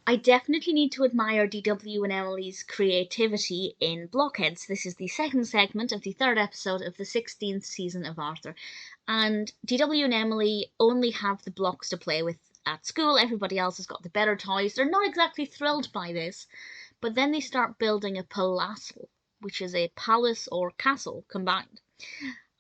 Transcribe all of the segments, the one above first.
I definitely need to admire DW and Emily's creativity in Blockheads. This is the second segment of the third episode of the 16th season of Arthur. And DW and Emily only have the blocks to play with at school. Everybody else has got the better toys. They're not exactly thrilled by this, but then they start building a palazzo, which is a palace or castle combined.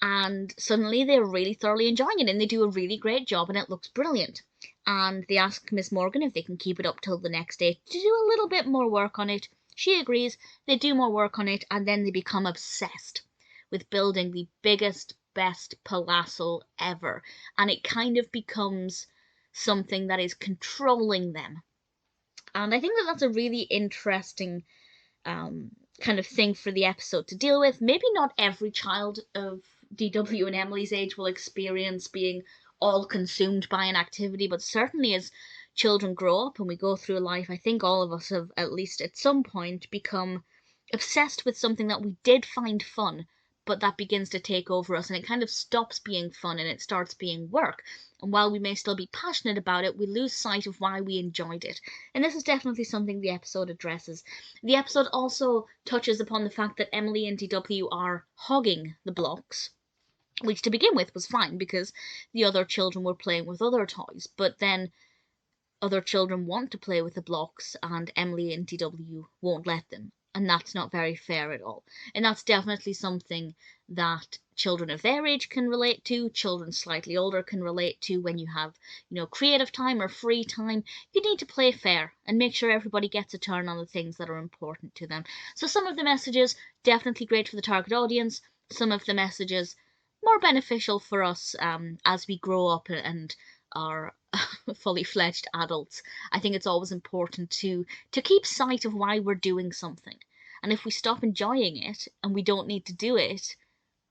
And suddenly they're really thoroughly enjoying it and they do a really great job and it looks brilliant. And they ask Miss Morgan if they can keep it up till the next day to do a little bit more work on it. She agrees, they do more work on it, and then they become obsessed with building the biggest, best palazzo ever. And it kind of becomes something that is controlling them. And I think that that's a really interesting kind of thing for the episode to deal with. Maybe not every child of DW and Emily's age will experience being all consumed by an activity, but certainly as children grow up and we go through life, I think all of us have at least at some point become obsessed with something that we did find fun, but that begins to take over us and it kind of stops being fun and it starts being work. And while we may still be passionate about it, we lose sight of why we enjoyed it. And this is definitely something the episode addresses. The episode also touches upon the fact that Emily and DW are hogging the blocks, which to begin with was fine because the other children were playing with other toys, but then other children want to play with the blocks and Emily and DW won't let them. And that's not very fair at all. And that's definitely something that children of their age can relate to, children slightly older can relate to. When you have, creative time or free time, you need to play fair and make sure everybody gets a turn on the things that are important to them. So some of the messages, definitely great for the target audience. Some of the messages, more beneficial for us as we grow up and are fully fledged adults. I think it's always important to keep sight of why we're doing something. And if we stop enjoying it and we don't need to do it,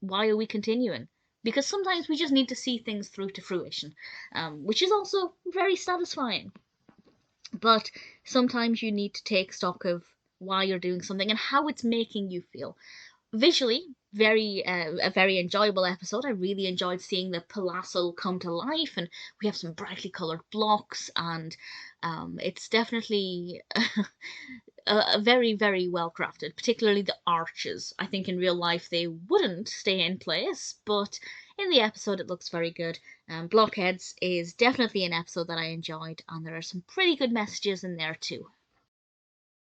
why are we continuing? Because sometimes we just need to see things through to fruition, which is also very satisfying. But sometimes you need to take stock of why you're doing something and how it's making you feel. Visually, a very enjoyable episode. I really enjoyed seeing the palazzo come to life, and we have some brightly coloured blocks, and it's definitely a very, very well crafted, particularly the arches. I think in real life they wouldn't stay in place, but in the episode it looks very good. Blockheads is definitely an episode that I enjoyed, and there are some pretty good messages in there too.